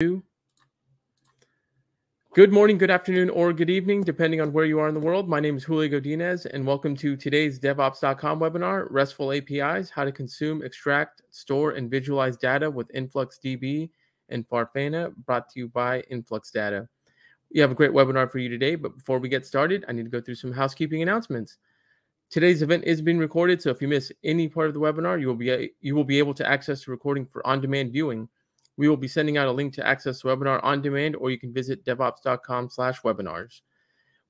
Good morning, good afternoon, or good evening, depending on where you are in the world. My name is Julio Godinez, and welcome to today's DevOps.com webinar, RESTful APIs, how to consume, extract, store, and visualize data with InfluxDB and Grafana, brought to you by InfluxData. We have a great webinar for you today, but before we get started, I need to go through some housekeeping announcements. Today's event is being recorded, so if you miss any part of the webinar, you will be able to access the recording for on-demand viewing. We will be sending out a link to access the webinar on demand, or you can visit devops.com/webinars.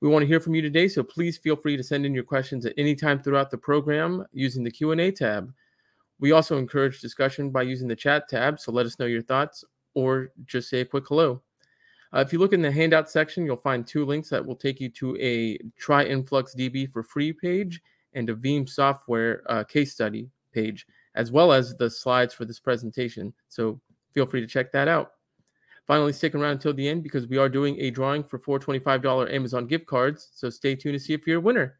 We want to hear from you today, so please feel free to send in your questions at any time throughout the program using the Q&A tab. We also encourage discussion by using the chat tab, so let us know your thoughts or just say a quick hello. If you look in the handout section, you'll find two links that will take you to a Try InfluxDB for free page and a Veeam software case study page, as well as the slides for this presentation. So feel free to check that out. Finally, stick around until the end because we are doing a drawing for 4 $25 Amazon gift cards, so stay tuned to see if you're a winner.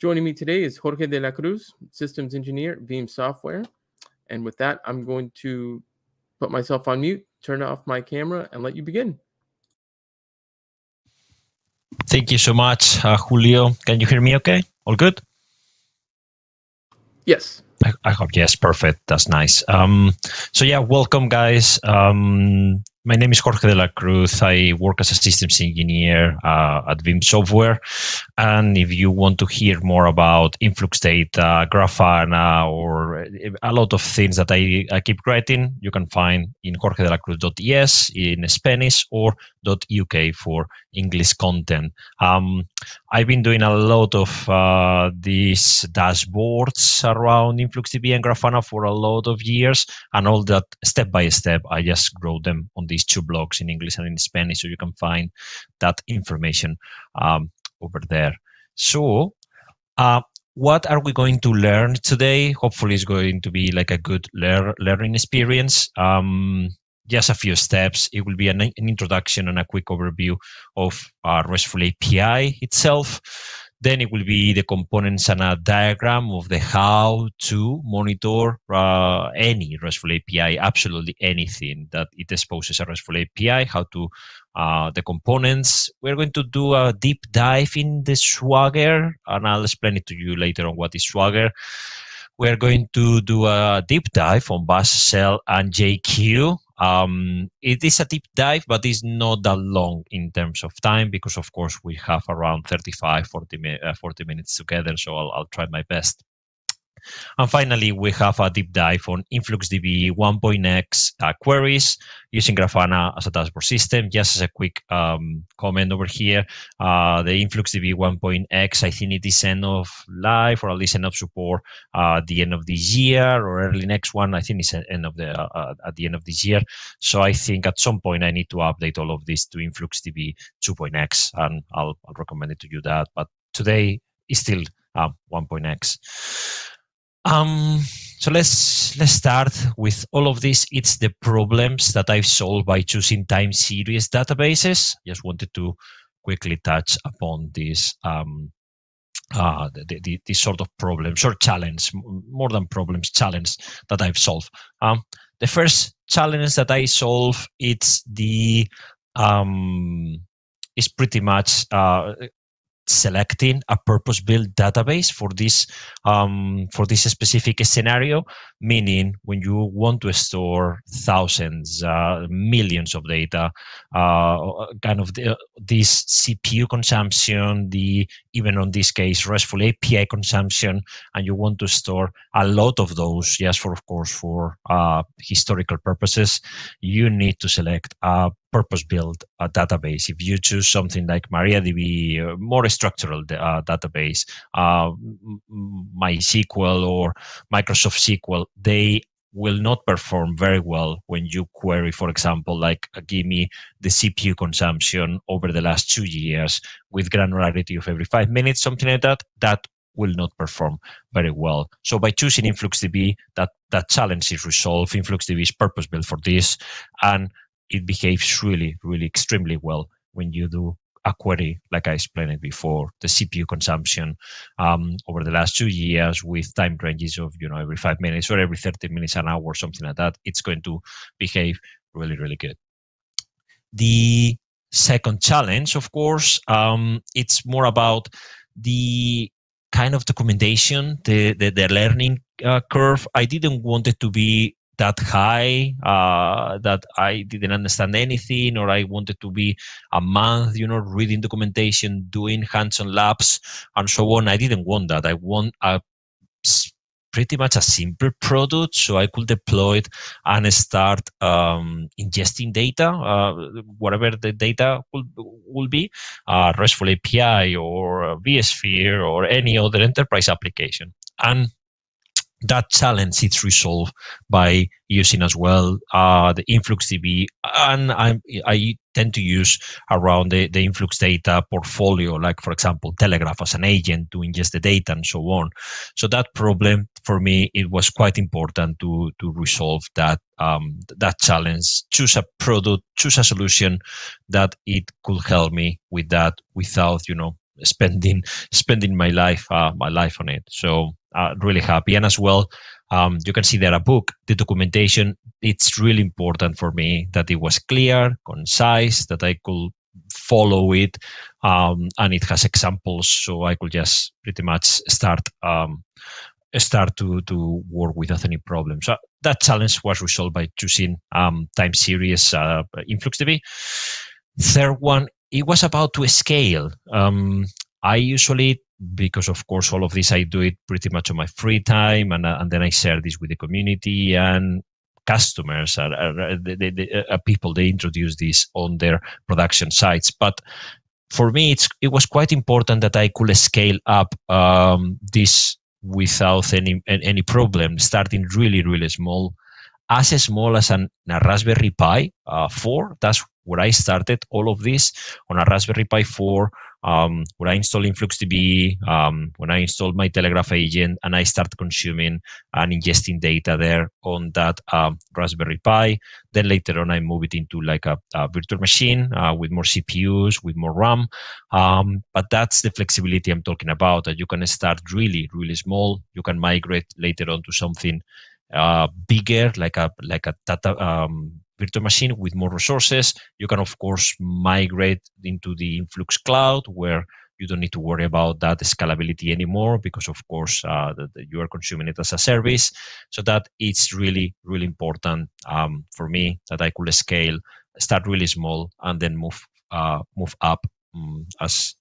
Joining me today is Jorge de la Cruz, Systems Engineer, Veeam Software. And with that, I'm going to put myself on mute, turn off my camera, and let you begin. Thank you so much, Julio. Can you hear me okay? All good? Yes. I hope, yes, perfect. That's nice. So yeah, welcome guys. My name is Jorge de la Cruz. I work as a systems engineer at Veeam Software. And if you want to hear more about Influx Data, Grafana, or a lot of things that I keep writing, you can find in jorgedelacruz.es in Spanish or .uk for English content. I've been doing a lot of these dashboards around InfluxDB and Grafana for a lot of years, and all that step by step, I just wrote them on these two blogs in English and in Spanish, so you can find that information over there. So, what are we going to learn today? Hopefully, it's going to be like a good learning experience. Just a few steps. It will be an introduction and a quick overview of RESTful API itself. Then it will be the components and a diagram of the how to monitor any RESTful API, absolutely anything that it exposes a RESTful API, how to the components. We're going to do a deep dive in the Swagger, and I'll explain it to you later on what is Swagger. We're going to do a deep dive on Bash Shell and JQ. It is a deep dive, but it's not that long in terms of time because, of course, we have around 40 minutes together, so I'll try my best. And finally, we have a deep dive on InfluxDB 1.x queries using Grafana as a dashboard system. Just as a quick comment over here, the InfluxDB 1.x, I think it is end of life or at least end of support at the end of this year or early next one. I think it's end of at the end of this year. So I think at some point I need to update all of this to InfluxDB 2.x, and I'll recommend it to you that. But today is still 1.x. So let's start with all of this. It's the problems that I've solved by choosing time series databases. Just wanted to quickly touch upon this this sort of problems or challenge, more than problems, challenge that I've solved. The first challenge that I solve, it's the is pretty much selecting a purpose-built database for this specific scenario, meaning when you want to store thousands, millions of data, kind of this CPU consumption, even on this case RESTful API consumption, and you want to store a lot of those, just for, of course, for historical purposes, you need to select a purpose-built database. If you choose something like MariaDB, more structural database, MySQL or Microsoft SQL, they will not perform very well when you query, for example, like give me the CPU consumption over the last 2 years with granularity of every 5 minutes, something like that. That will not perform very well. So by choosing InfluxDB, that challenge is resolved. InfluxDB is purpose-built for this, and it behaves really, really extremely well when you do a query, like I explained it before, the CPU consumption over the last 2 years with time ranges of, every 5 minutes or every 30 minutes, an hour, something like that. It's going to behave really, really good. The second challenge, of course, it's more about the kind of documentation, the learning curve. I didn't want it to be that high, that I didn't understand anything, or I wanted to be a month, reading documentation, doing hands-on labs, and so on. I didn't want that. I want pretty much a simple product, so I could deploy it and start ingesting data, whatever the data will be, RESTful API or vSphere or any other enterprise application. And that challenge is resolved by using as well the InfluxDB, and I tend to use around the Influx data portfolio, like for example Telegraph as an agent to ingest the data and so on. So that problem for me, it was quite important to resolve that that challenge. Choose a product, choose a solution that it could help me with that without spending my life on it. So really happy. And as well, you can see there a book, the documentation, it's really important for me that it was clear, concise, that I could follow it, and it has examples, so I could just pretty much start to work without any problem. So that challenge was resolved by choosing time series InfluxDB. Third one, it was about to scale. I usually, because of course all of this I do it pretty much on my free time, and then I share this with the community and customers, people, they introduce this on their production sites. But for me, it was quite important that I could scale up this without any problem, starting really small, as small as a Raspberry Pi 4. That's where I started all of this, on a Raspberry Pi 4, when I installed InfluxDB, when I installed my Telegraph agent, and I started consuming and ingesting data there on that Raspberry Pi. Then later on, I moved it into like a virtual machine with more CPUs, with more RAM. But that's the flexibility I'm talking about, that you can start really small. You can migrate later on to something bigger, like a data virtual machine with more resources. You can of course migrate into the Influx cloud, where you don't need to worry about that scalability anymore, because of course you are consuming it as a service. So that it's really important for me, that I could scale, start really small, and then move up as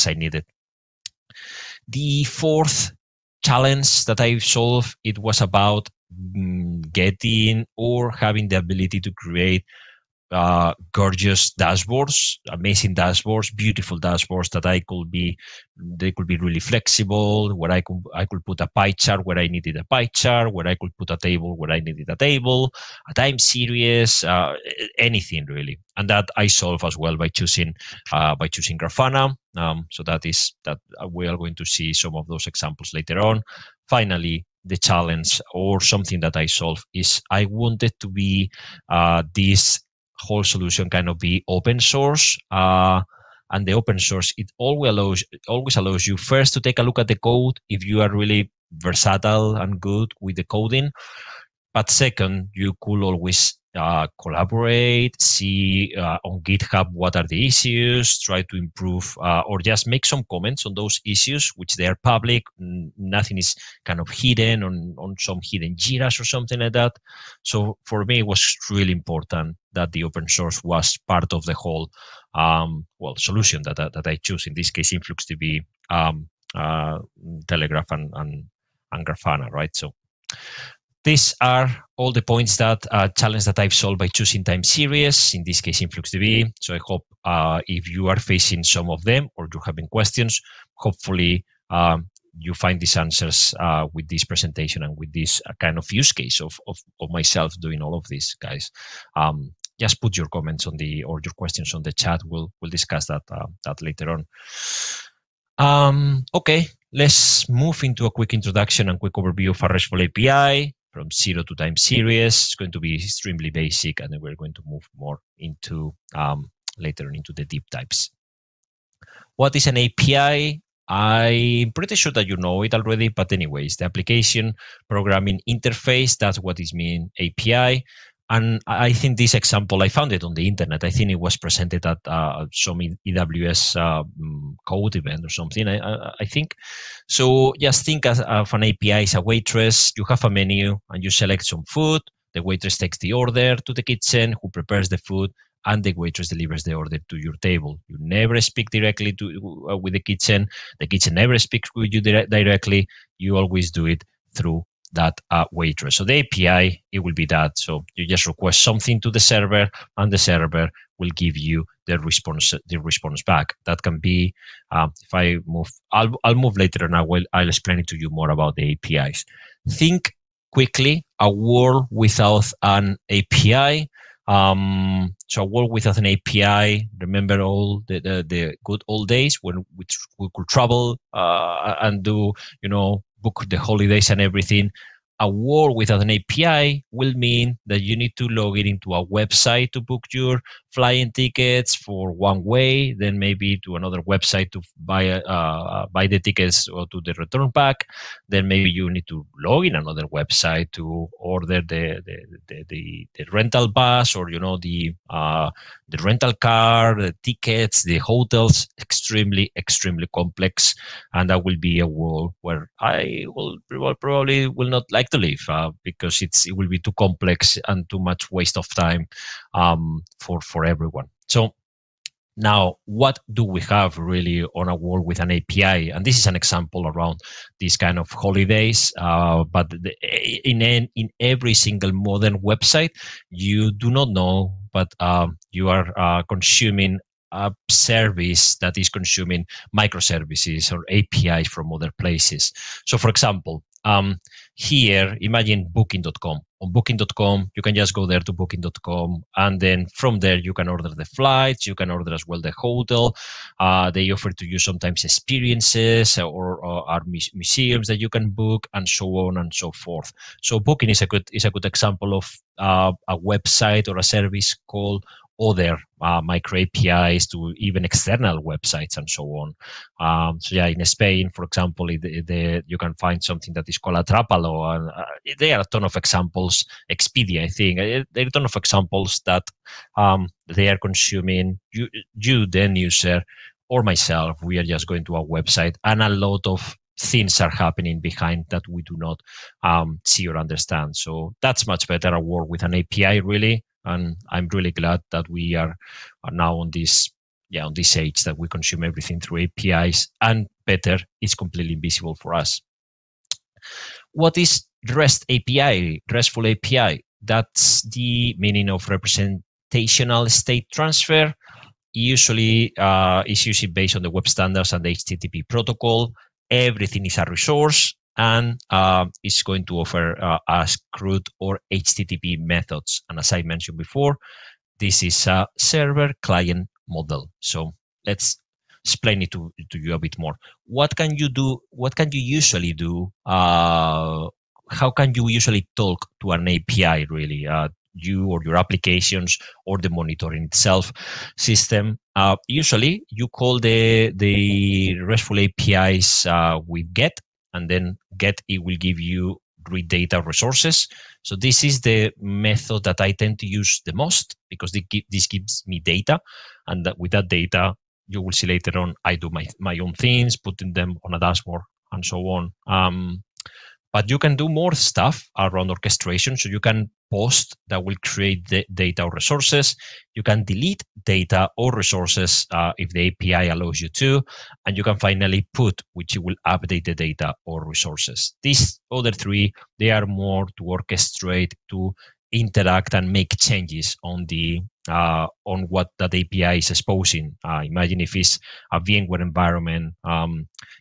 I needed. The fourth challenge that I solved, it was about getting or having the ability to create gorgeous dashboards, amazing dashboards, beautiful dashboards that they could be really flexible, where I could put a pie chart where I needed a pie chart, where I could put a table where I needed a table, a time series, anything really. And that I solve as well by choosing Grafana. So that we are going to see some of those examples later on. Finally, the challenge, or something that I solved, is I wanted to be this whole solution kind of be open source, and the open source, it always allows you first to take a look at the code if you are really versatile and good with the coding. But second, you could always collaborate, see on GitHub what are the issues, try to improve, or just make some comments on those issues, which they are public. Nothing is kind of hidden on some hidden Jiras or something like that. So for me, it was really important that the open source was part of the whole solution that I choose. In this case, InfluxDB, Telegraph, and Grafana, right? So these are all the points that challenge that I've solved by choosing time series, in this case InfluxDB. So I hope if you are facing some of them, or you're having questions, hopefully you find these answers with this presentation and with this kind of use case of myself doing all of this, guys. Just put your comments or your questions on the chat. We'll discuss that later on. Okay, let's move into a quick introduction and quick overview of a RESTful API. From 0 to time series. It's going to be extremely basic, and then we're going to move more into later on into the deep dives. What is an API? I'm pretty sure that you know it already, but anyways, the application programming interface, that's what it means, API. And I think this example, I found it on the internet. I think it was presented at some AWS code event or something, I think. So just think of an API as a waitress. You have a menu and you select some food. The waitress takes the order to the kitchen, who prepares the food, and the waitress delivers the order to your table. You never speak directly with the kitchen. The kitchen never speaks with you directly. You always do it through that waitress. So the API, it will be that. So you just request something to the server, and the server will give you the response back. That can be, if I move, I'll move later, and I'll explain it to you more about the APIs. Think quickly, a world without an API. So a world without an API. Remember all the good old days when we could travel and do, book the holidays and everything. A world without an API will mean that you need to log in into a website to book your flying tickets for one way, then maybe to another website to buy the tickets or to the return back. Then maybe you need to log in another website to order the rental bus, or the rental car, the tickets, the hotels. Extremely complex, and that will be a world where I will probably will not like to live because it will be too complex and too much waste of time for everyone. So now, what do we have really on a world with an API? And this is an example around these kind of holidays. But in every single modern website, you do not know, but you are consuming a service that is consuming microservices or APIs from other places. So, for example, here, imagine booking.com. On booking.com, you can just go there to booking.com, and then from there, you can order the flights, you can order as well the hotel. They offer to you sometimes experiences or museums that you can book, and so on and so forth. So booking is a good example of a website or a service called other micro APIs to even external websites and so on. So yeah, in Spain, for example, you can find something that is called Atrápalo, and there are a ton of examples. Expedia, I think, there are a ton of examples that they are consuming. You, the end user, or myself, we are just going to a website, and a lot of things are happening behind that we do not see or understand. So that's much better, a world with an API, really. And I'm really glad that we are now on this age that we consume everything through APIs, and better, it's completely invisible for us. What is REST API? RESTful API. That's the meaning of representational state transfer. Usually, it's usually based on the web standards and the HTTP protocol. Everything is a resource, and it's going to offer us CRUD or HTTP methods. And as I mentioned before, this is a server-client model. So let's explain it to you a bit more. What can you do? What can you usually do? How can you usually talk to an API, really? You or your applications or the monitoring itself system. Usually, you call the RESTful APIs with GET, and then GET, it will give you read data resources. So this is the method that I tend to use the most, because this gives me data, and with that data, you will see later on, I do my own things, putting them on a dashboard and so on. But you can do more stuff around orchestration. So you can post that will create the data or resources. You can delete data or resources if the API allows you to. And you can finally put, which will update the data or resources. These other three, they are more to orchestrate, to interact and make changes on on what that API is exposing. Imagine if it's a VMware environment,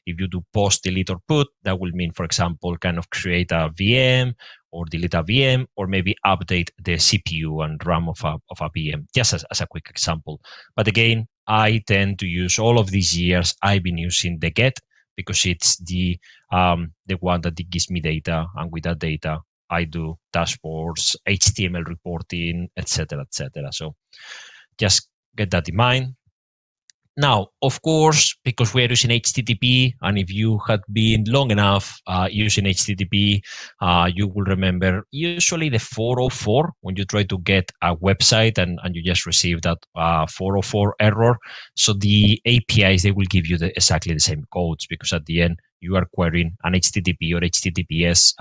if you do post, delete, or put, that will mean, for example, kind of create a VM or delete a VM, or maybe update the CPU and RAM of a VM, just as a quick example. But again, I tend to use, all of these years, I've been using the GET, because it's the one that gives me data, and with that data, I do dashboards, HTML reporting, etc., etc. So just get that in mind. Now, of course, because we're using HTTP, and if you had been long enough using HTTP, you will remember usually the 404 when you try to get a website and you just receive that 404 error. So the APIs, they will give you exactly the same codes, because at the end, you are querying an HTTP or HTTPS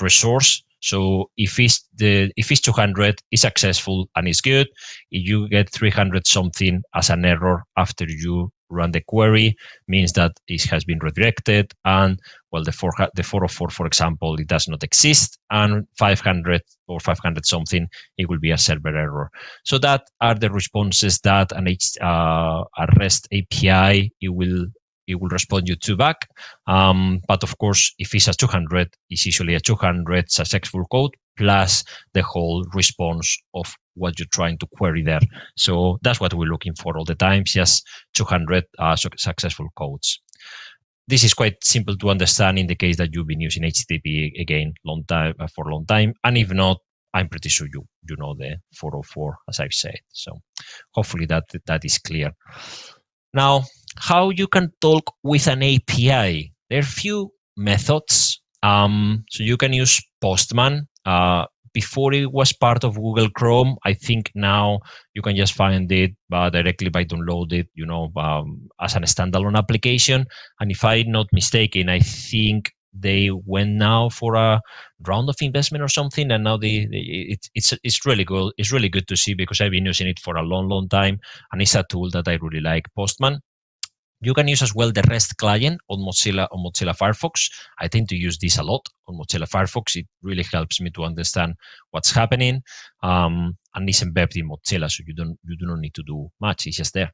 resource. So if it's 200, it's successful and it's good. If you get 300 something as an error after you run the query, means that it has been redirected, and well, the 404, for example, it does not exist, and 500 or 500 something, it will be a server error. So that are the responses that a REST API it will respond you to back. But of course, if it's a 200, it's usually a 200 successful code plus the whole response of what you're trying to query there. So that's what we're looking for all the time, just 200 successful codes. This is quite simple to understand in the case that you've been using HTTP again for a long time. And if not, I'm pretty sure you know the 404, as I've said. So hopefully that is clear. Now, how you can talk with an API? There are a few methods. So you can use Postman. Before it was part of Google Chrome, I think now you can just find it directly by download it, as a standalone application. And if I'm not mistaken, I think they went now for a round of investment or something, and now it's really good. It's really good to see, because I've been using it for a long time, and it's a tool that I really like, Postman. You can use as well the REST client on Mozilla Firefox. I tend to use this a lot on Mozilla Firefox. It really helps me to understand what's happening, and it's embedded in Mozilla, so you do not need to do much. It's just there.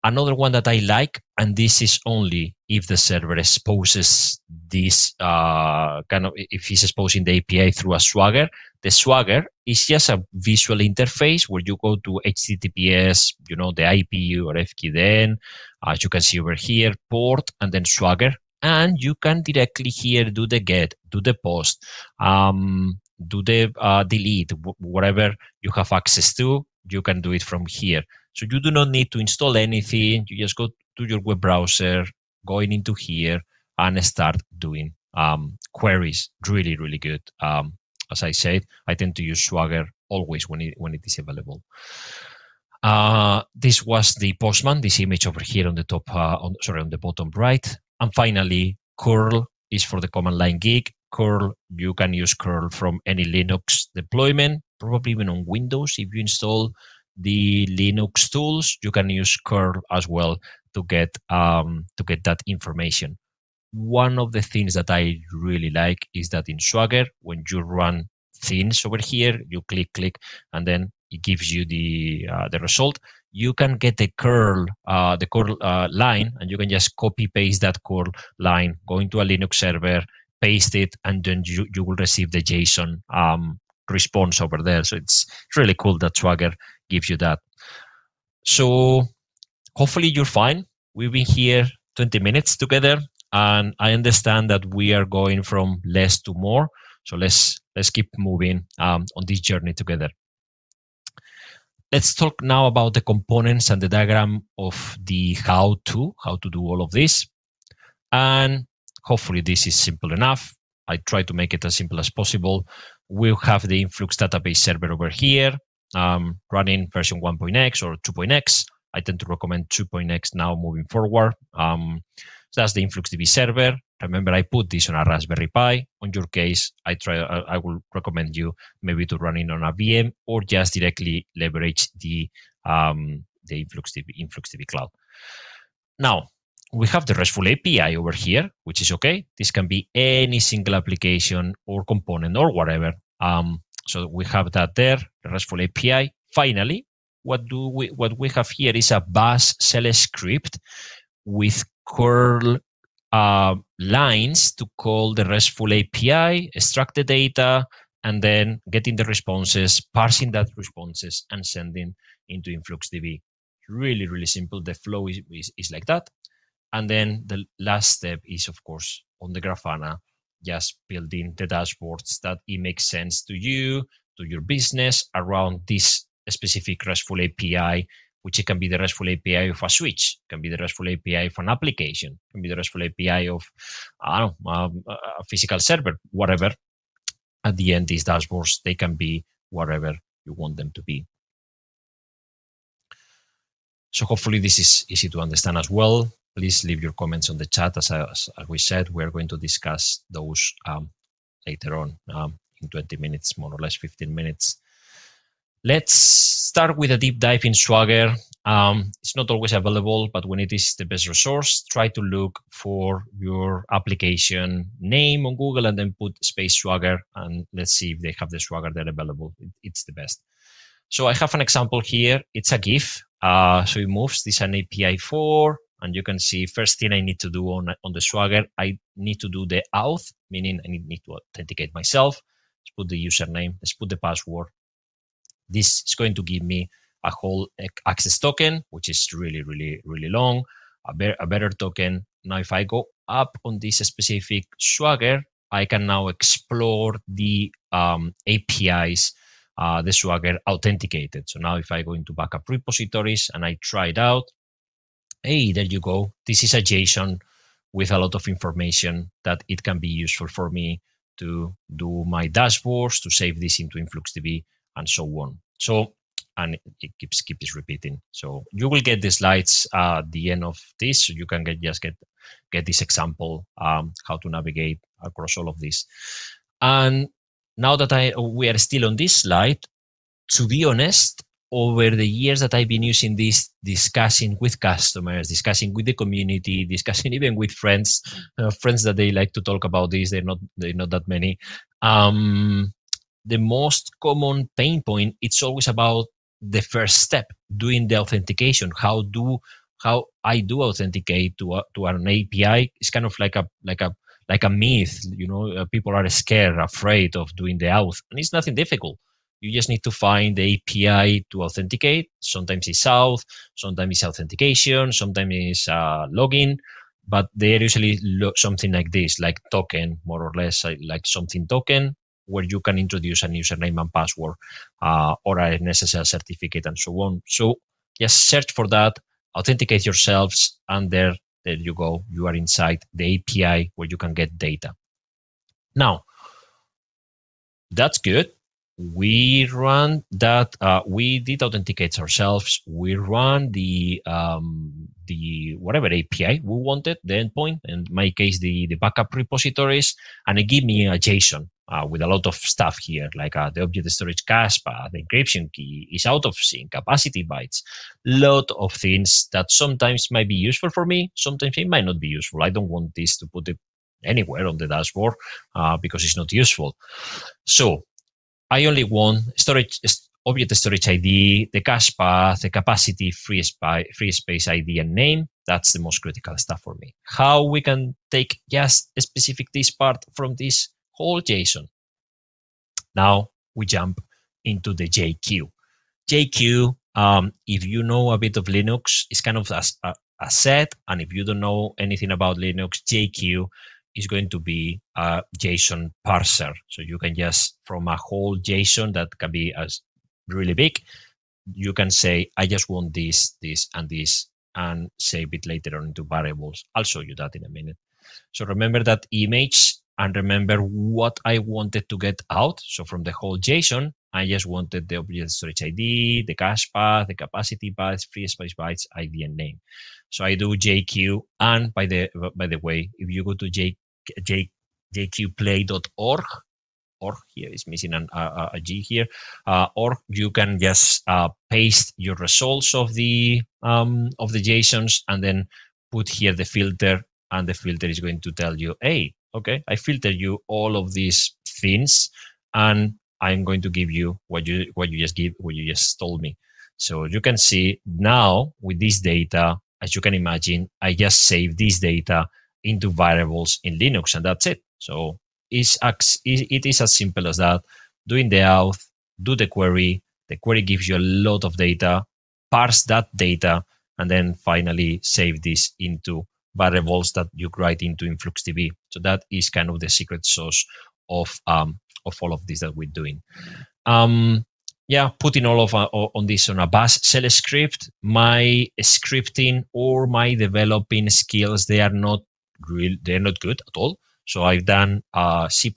Another one that I like, and this is only if the server exposes this if it's exposing the API through a Swagger. The Swagger is just a visual interface where you go to HTTPS, the IP or FQDN, as you can see over here, port, and then Swagger. And you can directly here do the get, do the post, do the delete, whatever you have access to, you can do it from here. So you do not need to install anything. You just go to your web browser, going into here, and start doing queries. Really, really good. As I said, I tend to use Swagger always when it is available. This was the Postman, this image over here on the top, on the bottom right. And finally, curl is for the command line gig. Curl, you can use curl from any Linux deployment, probably even on Windows. If you install the Linux tools, you can use curl as well to get that information. One of the things that I really like is that in Swagger, when you run things over here, you click, and then it gives you the result. You can get the curl line, and you can just copy paste that curl line, go into a Linux server, paste it, and then you will receive the JSON response over there. So it's really cool that Swagger gives you that. So hopefully you're fine. We've been here 20 minutes together, and I understand that we are going from less to more. So let's keep moving on this journey together. Let's talk now about the components and the diagram of the how to do all of this. And hopefully this is simple enough. I try to make it as simple as possible. We'll have the Influx database server over here, running version 1.x or 2.x. I tend to recommend 2.x now moving forward. So that's the InfluxDB server. Remember, I put this on a Raspberry Pi. On your case, I will recommend you maybe to run it on a VM or just directly leverage the InfluxDB cloud. Now, we have the RESTful API over here, which is okay. This can be any single application or component or whatever. So we have that there, the RESTful API. Finally, what we have here is a bash shell script with curl lines to call the RESTful API, extract the data, and then getting the responses, parsing that responses, and sending into InfluxDB. Really, really simple. The flow is like that. And then the last step is, of course, on the Grafana, just building the dashboards that it makes sense to you, to your business around this specific RESTful API which it can be the RESTful API of a switch, can be the RESTful API of an application, can be the RESTful API of, I don't know, a physical server, whatever. At the end, these dashboards, they can be whatever you want them to be. So hopefully this is easy to understand as well. Please leave your comments on the chat. As we said, we're going to discuss those later on in 20 minutes, more or less 15 minutes. Let's start with a deep dive in Swagger. It's not always available, but when it is the best resource, try to look for your application name on Google and then put space Swagger, and let's see if they have the Swagger there available. It's the best. So I have an example here. It's a GIF. So it moves. This is an API 4, and you can see first thing I need to do on the Swagger, I need to do the auth, meaning I need to authenticate myself. Let's put the username. Let's put the password. This is going to give me a whole access token, which is really, really, really long, a better token. Now, if I go up on this specific Swagger, I can now explore the APIs, the Swagger authenticated. So now if I go into backup repositories and I try it out, hey, there you go. This is a JSON with a lot of information that it can be useful for me to do my dashboards, to save this into InfluxDB, and so on. So, and it keeps repeating. So you will get the slides at the end of this, so you can get this example, how to navigate across all of this. And now that we are still on this slide, to be honest, over the years that I've been using this, discussing with customers, discussing with the community, discussing even with friends, friends that they like to talk about this, they're not that many. The most common pain point, it's always about the first step, doing the authentication. How I do authenticate to an API. It's kind of like a myth, you know. People are scared, afraid of doing the auth, and it's nothing difficult. You just need to find the API to authenticate. Sometimes it's auth, sometimes it's authentication, sometimes it's login, but they're usually something like this, like token, more or less, like something token, where you can introduce a username and password or an SSL certificate and so on. So just search for that, authenticate yourselves, and there you go. You are inside the API where you can get data. Now, that's good. We run that. We did authenticate ourselves. We run the whatever API we wanted, the endpoint, in my case, the backup repositories, and it gave me a JSON with a lot of stuff here, like the object storage cache path, the encryption key is out of sync, capacity bytes, lot of things that sometimes might be useful for me, sometimes it might not be useful. I don't want this to put it anywhere on the dashboard because it's not useful. So I only want storage, object storage ID, the cache path, the capacity, free space ID and name. That's the most critical stuff for me. How we can take just a specific this part from this whole JSON. Now we jump into the JQ. JQ, if you know a bit of Linux, is kind of a set, and if you don't know anything about Linux, JQ is going to be a JSON parser. So you can just, from a whole JSON that can be as really big, you can say, I just want this, this, and this, and save it later on into variables. I'll show you that in a minute. So remember that image and remember what I wanted to get out. So from the whole JSON, I just wanted the object storage ID, the cache path, the capacity bytes, free space bytes, ID, and name. So I do JQ, and by the way, if you go to jqplay.org, or here is missing a G here, or you can just paste your results of the JSONs and then put here the filter, and the filter is going to tell you, hey, okay, I filtered you all of these things, and I'm going to give you what you just told me. So you can see now with this data, as you can imagine, I just save this data into variables in Linux, and that's it. So it is as simple as that. Doing the auth, do the query gives you a lot of data, parse that data, and then finally save this into variables that you write into InfluxDB. So that is kind of the secret sauce of all of this that we're doing. putting all of on this on a bash shell script. My scripting or my developing skills, they are not good at all. So I've done C++,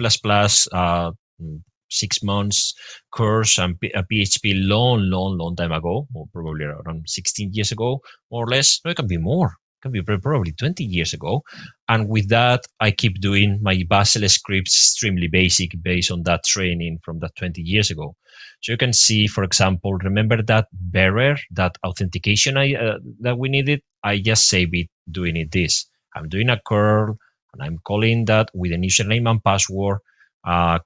6 months course and a PHP long time ago, or probably around 16 years ago, more or less. No, it can be more. It can be probably 20 years ago. And with that, I keep doing my bash shell scripts extremely basic based on that training from that 20 years ago. So you can see, for example, remember that bearer, that authentication that we needed? I just save it doing it this. I'm doing a curl, and I'm calling that with a username and password,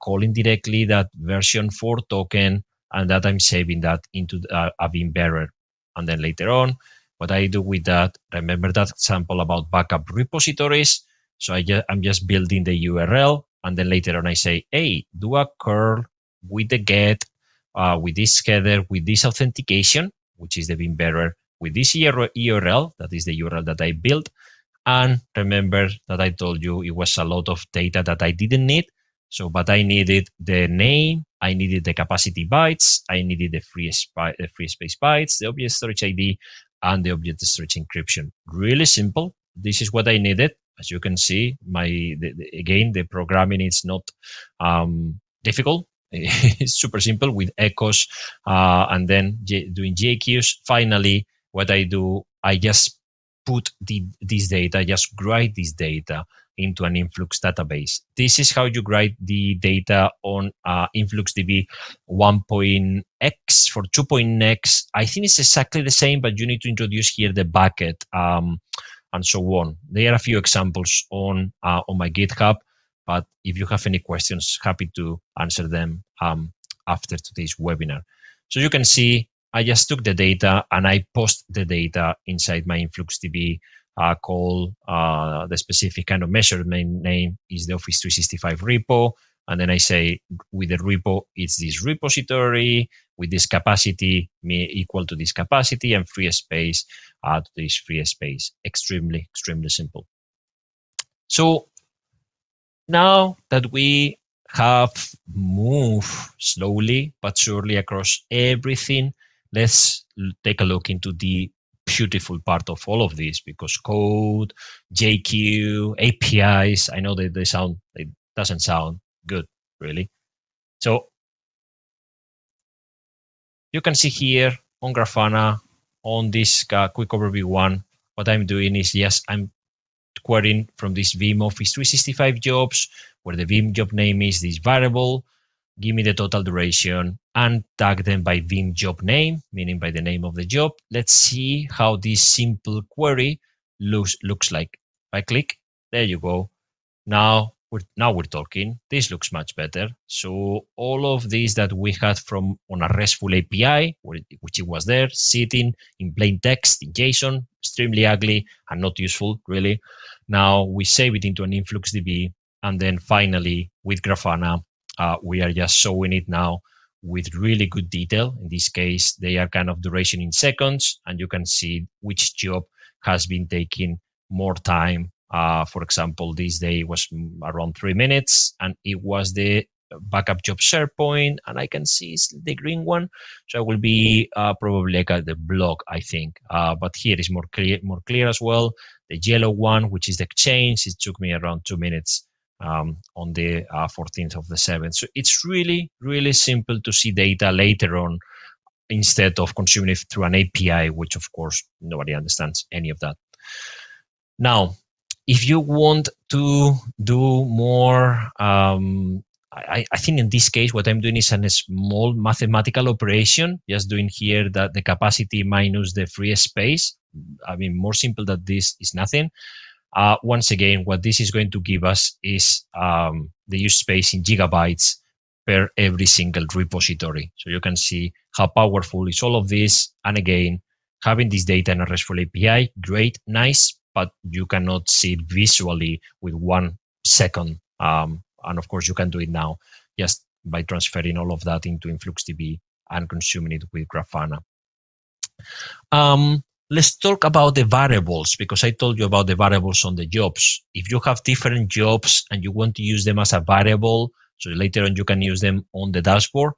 calling directly that version 4 token, and that I'm saving that into a Veeam bearer. And then later on, what I do with that, remember that example about backup repositories? So I'm just building the URL, and then later on I say, hey, do a curl with the get, with this header, with this authentication, which is the Veeam bearer, with this URL, that is the URL that I built. And remember that I told you it was a lot of data that I didn't need. So, but I needed the name, I needed the capacity bytes, I needed the free space bytes, the object storage ID, and the object storage encryption. Really simple. This is what I needed. As you can see, again, the programming is not difficult. It's super simple with echoes and then doing JQs. Finally, what I do, I just put this data, just write this data into an Influx database. This is how you write the data on InfluxDB 1.x for 2.x. I think it's exactly the same, but you need to introduce here the bucket and so on. There are a few examples on my GitHub, but if you have any questions, happy to answer them after today's webinar. So you can see I just took the data and I post the data inside my InfluxDB. Call the specific kind of measurement name is the Office 365 repo. And then I say with the repo, it's this repository with this capacity equal to this capacity and free space to this free space. Extremely simple. So now that we have moved slowly but surely across everything, let's take a look into the beautiful part of all of this, because code, JQ, APIs, I know that it doesn't sound good, really. So you can see here on Grafana, on this quick overview one, what I'm doing is, yes, I'm querying from this Veeam Office 365 jobs, where the Veeam job name is this variable, give me the total duration, and tag them by Veeam job name, meaning by the name of the job. Let's see how this simple query looks like. If I click, there you go. Now we're talking. This looks much better. So all of these that we had from on a RESTful API, which it was there, sitting in plain text in JSON, extremely ugly and not useful, really. Now we save it into an InfluxDB, and then finally with Grafana, we are just showing it now with really good detail. In this case, they are kind of duration in seconds, and you can see which job has been taking more time. For example, this day was around 3 minutes, and it was the backup job SharePoint, and I can see it's the green one. So it will be probably like the blog, I think. But here is more clear as well. The yellow one, which is the Exchange, it took me around 2 minutes. On the 14th of the 7th. So it's really simple to see data later on instead of consuming it through an API, which of course nobody understands any of that. Now, if you want to do more, I think in this case, what I'm doing is a small mathematical operation, just doing here that the capacity minus the free space. I mean, more simple than this is nothing. Once again, what this is going to give us is the use space in gigabytes per every single repository. So you can see how powerful is all of this. And again, having this data in a RESTful API, great, nice, but you cannot see it visually with 1 second. And of course, you can do it now just by transferring all of that into InfluxDB and consuming it with Grafana. Let's talk about the variables, because I told you about the variables on the jobs. If you have different jobs and you want to use them as a variable, so later on you can use them on the dashboard,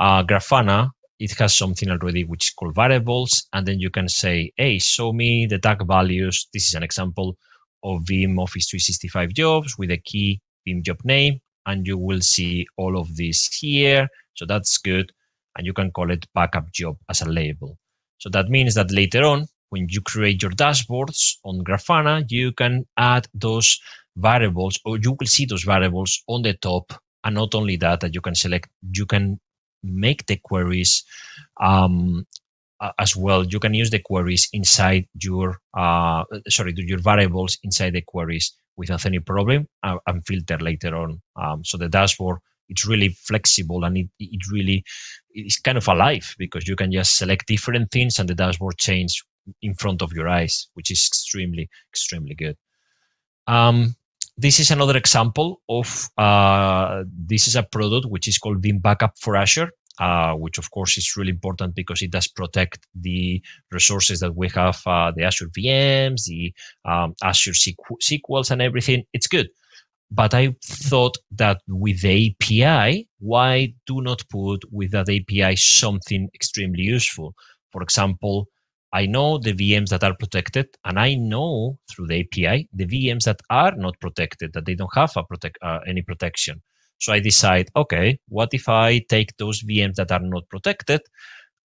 Grafana it has something already which is called variables, and then you can say, hey, show me the tag values. This is an example of Veeam Office 365 jobs with a key Veeam job name, and you will see all of this here. So that's good, and you can call it backup job as a label. So that means that later on, when you create your dashboards on Grafana, you can add those variables, or you will see those variables on the top. And not only that, that you can select, you can make the queries as well. You can use the queries inside your, your variables inside the queries without any problem, and filter later on. So the dashboard, it's really flexible, and it really is kind of alive, because you can just select different things and the dashboard change in front of your eyes, which is extremely, extremely good. This is another example of, this is a product which is called Veeam Backup for Azure, which of course is really important because it does protect the resources that we have, the Azure VMs, the Azure SQLs and everything. It's good. But I thought that with the API, why do not put with that API something extremely useful? For example, I know the VMs that are protected, and I know through the API the VMs that are not protected, that they don't have any protection. So I decide, okay, what if I take those VMs that are not protected,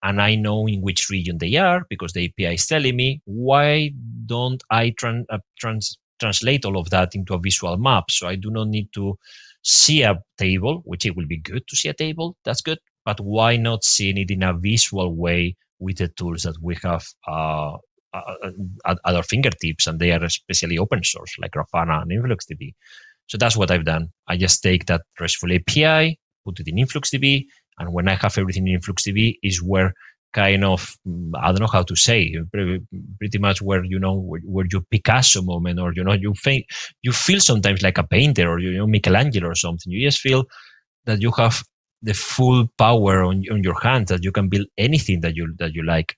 and I know in which region they are because the API is telling me? Why don't I translate all of that into a visual map? So I do not need to see a table, which it will be good to see a table. That's good. But why not seeing it in a visual way with the tools that we have at our fingertips, and they are especially open source like Grafana and InfluxDB. So that's what I've done. I just take that RESTful API, put it in InfluxDB, and when I have everything in InfluxDB is where kind of, I don't know how to say, pretty much where, where you Picasso moment, or, you feel sometimes like a painter, or, Michelangelo or something. You just feel that you have the full power on your hands, that you can build anything that you like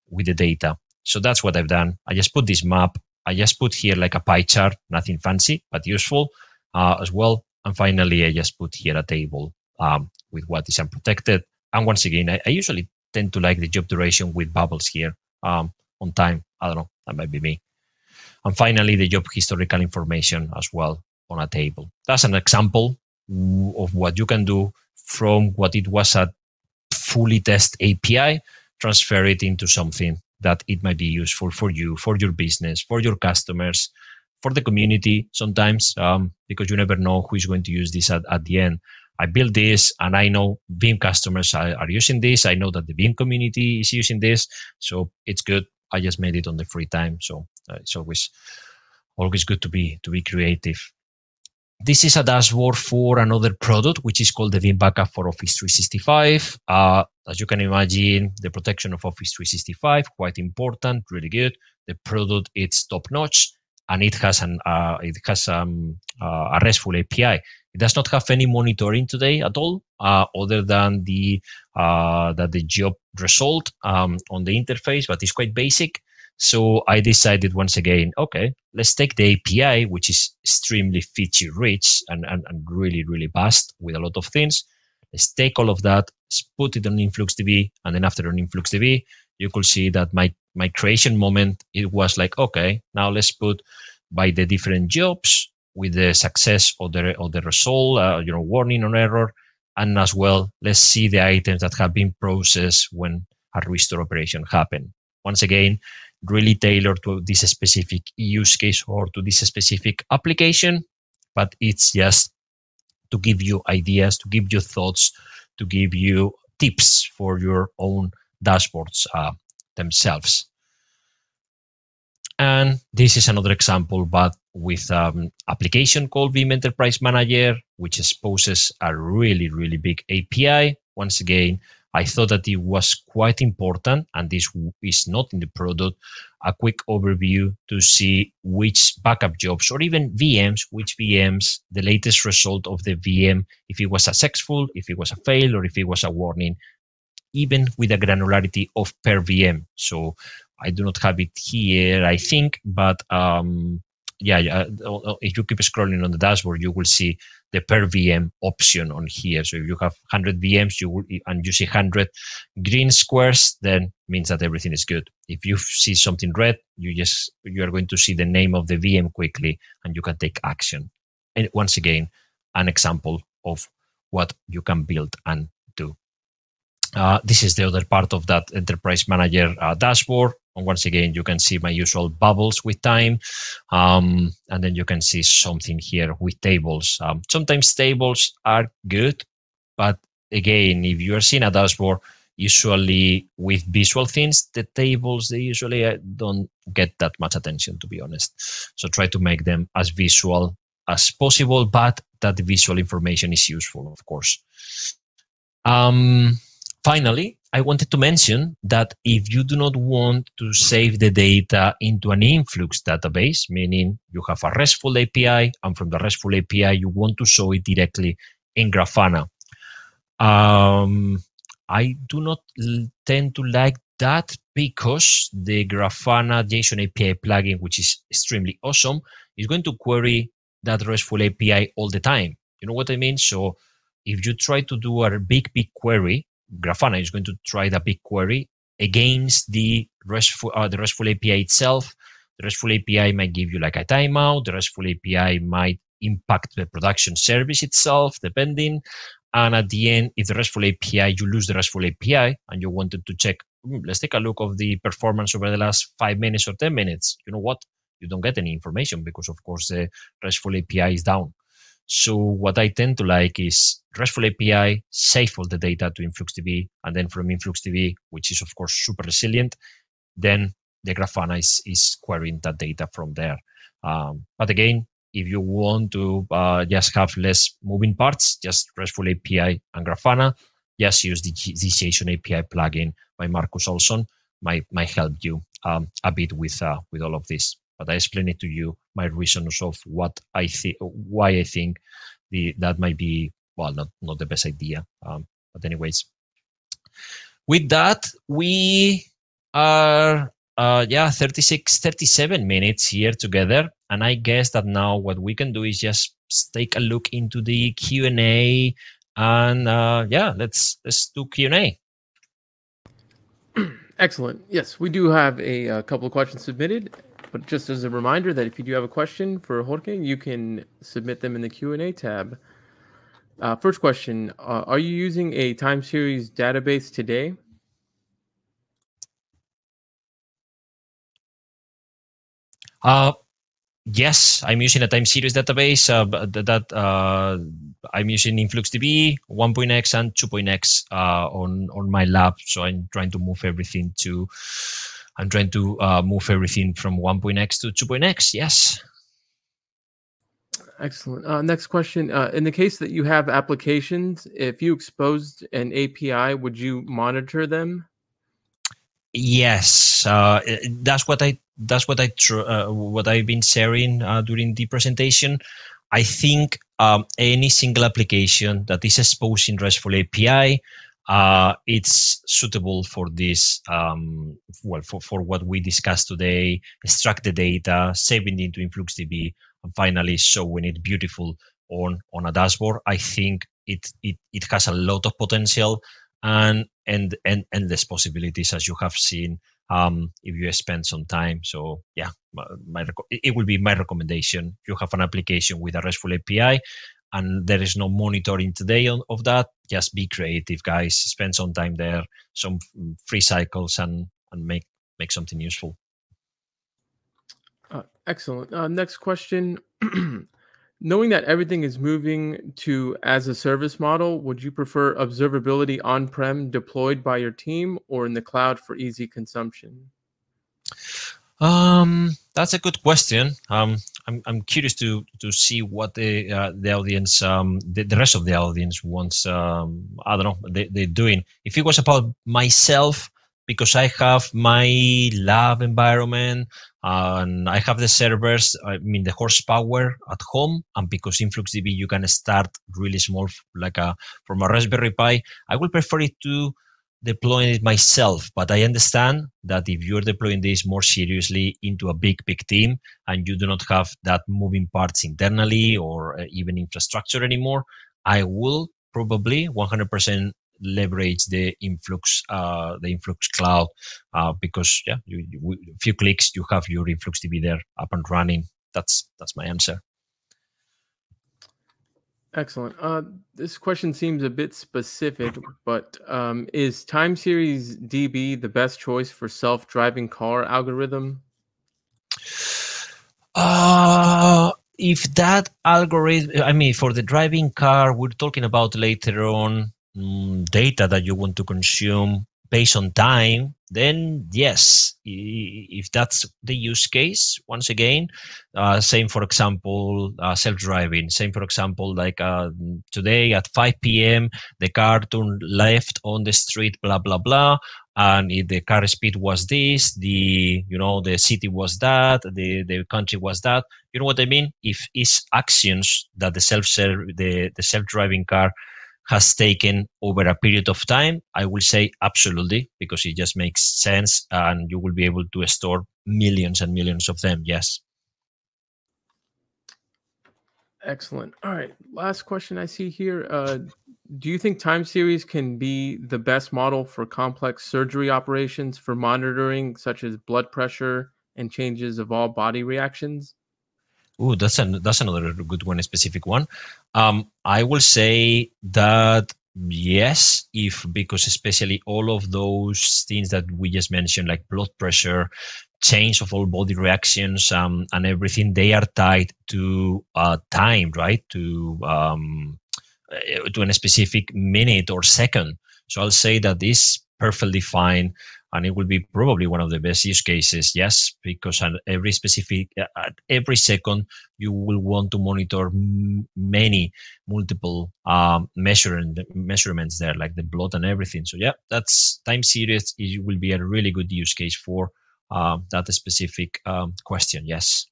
with the data. So that's what I've done. I just put this map. I just put here like a pie chart, nothing fancy, but useful as well. And finally, I just put here a table with what is unprotected. And once again, I usually tend to like the job duration with bubbles here on time. I don't know, that might be me. And finally, the job historical information as well on a table. That's an example of what you can do from what it was a fully test API, transfer it into something that it might be useful for you, for your business, for your customers, for the community sometimes, because you never know who is going to use this at the end. I built this, and I know Veeam customers are using this. I know that the Veeam community is using this, so it's good. I just made it on the free time, so it's always good to be creative. This is a dashboard for another product, which is called the Veeam Backup for Office 365. As you can imagine, the protection of Office 365, quite important, really good. The product, it's top notch, and it has a RESTful API. It does not have any monitoring today at all, other than the job result on the interface, but it's quite basic. So I decided once again, okay, let's take the API, which is extremely feature rich and really, really vast with a lot of things. Let's take all of that, let's put it on InfluxDB, and then after on InfluxDB, you could see that my creation moment, it was like, okay, now let's put by the different jobs with the success or the result, warning or error, and as well, let's see the items that have been processed when a restore operation happened. Once again, really tailored to this specific use case or to this specific application, but it's just to give you ideas, to give you thoughts, to give you tips for your own dashboards themselves. And this is another example, but with application called Veeam Enterprise Manager, which exposes a really, really big API. Once again, I thought that it was quite important, and this is not in the product, a quick overview to see which backup jobs or even VMs, which VMs, the latest result of the VM, if it was successful, if it was a fail, or if it was a warning, even with a granularity of per VM. So I do not have it here, I think, but if you keep scrolling on the dashboard, you will see the per VM option on here. So if you have 100 VMs, and you see 100 green squares, then means that everything is good. If you see something red, you are going to see the name of the VM quickly, and you can take action. And once again, an example of what you can build and do. This is the other part of that Enterprise Manager dashboard. And once again, you can see my usual bubbles with time. And then you can see something here with tables. Sometimes tables are good, but again, if you are seeing a dashboard, usually with visual things, the tables, they usually don't get that much attention, to be honest. So try to make them as visual as possible, but that the visual information is useful, of course. Finally, I wanted to mention that if you do not want to save the data into an Influx database, meaning you have a RESTful API, and from the RESTful API, you want to show it directly in Grafana. I do not tend to like that because the Grafana JSON API plugin, which is extremely awesome, is going to query that RESTful API all the time. You know what I mean? So if you try to do a big query, Grafana is going to try the big query against the RESTful API itself. The RESTful API might give you like a timeout. The RESTful API might impact the production service itself, depending. And at the end, if the RESTful API, you lose the RESTful API and you wanted to check, let's take a look of the performance over the last 5 minutes or 10 minutes. You know what? You don't get any information because, of course, the RESTful API is down. So what I tend to like is RESTful API, save all the data to InfluxDB, and then from InfluxDB, which is, of course, super resilient, then the Grafana is querying that data from there. But again, if you want to just have less moving parts, just RESTful API and Grafana, just use the JSON API plugin by Marcus Olson. Might help you a bit with all of this. But I explained it to you, my reasons of what I think, why I think that might be, well, not the best idea. But anyways, with that, we are 37 minutes here together, and I guess that now what we can do is just take a look into the Q&A, and let's do Q&A. Excellent. Yes, we do have a couple of questions submitted, but just as a reminder that if you do have a question for Jorge, you can submit them in the Q&A tab. First question, are you using a time series database today? Yes, I'm using a time series database. I'm using InfluxDB 1.x and 2.x on my lab. So I'm trying to move everything from 1.x to 2.x. Yes. Excellent. Next question. In the case that you have applications, if you exposed an API, would you monitor them? Yes, that's what I've been sharing during the presentation. I think any single application that is exposing RESTful API, it's suitable for this. For what we discussed today, extract the data, saving it into InfluxDB, and finally showing it beautiful on a dashboard. I think it has a lot of potential and endless possibilities, as you have seen, if you spend some time. So yeah, it will be my recommendation. You have an application with a RESTful API and there is no monitoring today of that, just be creative, guys. Spend some time there, some free cycles, and make something useful. Excellent. Next question. Knowing that everything is moving to as a service model, would you prefer observability on-prem deployed by your team or in the cloud for easy consumption? That's a good question. I'm curious to see what the audience, the rest of the audience wants. I don't know, they're doing. If it was about myself, because I have my lab environment and I have the servers, I mean the horsepower at home, and because InfluxDB you can start really small, like from a Raspberry Pi, I would prefer it to deploying it myself, but I understand that if you're deploying this more seriously into a big team and you do not have that moving parts internally or even infrastructure anymore, I will probably 100% leverage the Influx cloud because a few clicks you have your InfluxDB there up and running. That's my answer. Excellent. This question seems a bit specific, but is time series DB the best choice for self-driving car algorithm? If that algorithm, I mean, for the driving car, we're talking about later on data that you want to consume based on time, then yes, if that's the use case, once again, same for example, self-driving, same for example, like today at 5 p.m., the car turned left on the street, blah, blah, blah. And if the car speed was this, the city was that, the country was that, you know what I mean? If it's actions that the self-driving car has taken over a period of time, I will say absolutely, because it just makes sense and you will be able to store millions and millions of them. Yes. Excellent. All right. Last question I see here. Do you think time series can be the best model for complex surgery operations for monitoring, such as blood pressure and changes of all body reactions? Oh, that's another good one, a specific one. I will say that yes, because especially all of those things that we just mentioned, like blood pressure, change of all body reactions, and everything, they are tied to time, right? To a specific minute or second. So I'll say that this perfectly fine, and it will be probably one of the best use cases. Yes, because at every second you will want to monitor multiple measurements there, like the blood and everything. So yeah, that's time series. It will be a really good use case for that specific question. Yes.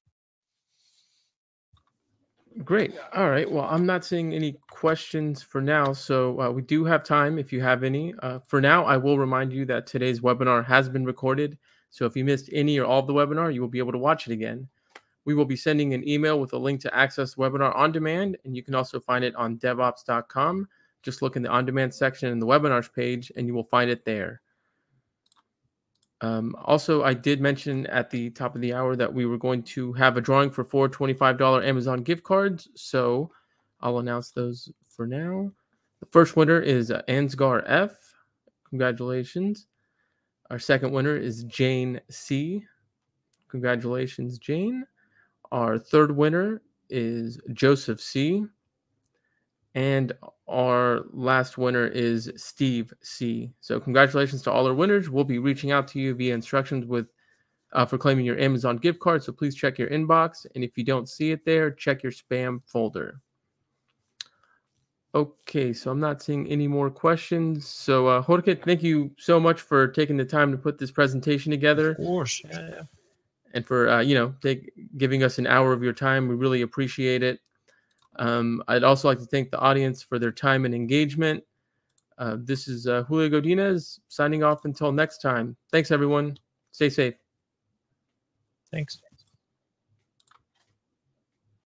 Great. All right. Well, I'm not seeing any questions for now. So we do have time if you have any. For now, I will remind you that today's webinar has been recorded. So if you missed any or all of the webinar, you will be able to watch it again. We will be sending an email with a link to access the webinar on demand, and you can also find it on devops.com. Just look in the on-demand section in the webinars page, and you will find it there. Also, I did mention at the top of the hour that we were going to have a drawing for 4 $25 Amazon gift cards. So I'll announce those for now. The first winner is Ansgar F. Congratulations. Our second winner is Jane C. Congratulations, Jane. Our third winner is Joseph C. And our last winner is Steve C. So congratulations to all our winners. We'll be reaching out to you via instructions for claiming your Amazon gift card. So please check your inbox. And if you don't see it there, check your spam folder. Okay, so I'm not seeing any more questions. So Jorge, thank you so much for taking the time to put this presentation together. Of course, yeah. And for giving us an hour of your time. We really appreciate it. I'd also like to thank the audience for their time and engagement. This is Julio Godinez signing off until next time. Thanks, everyone. Stay safe. Thanks.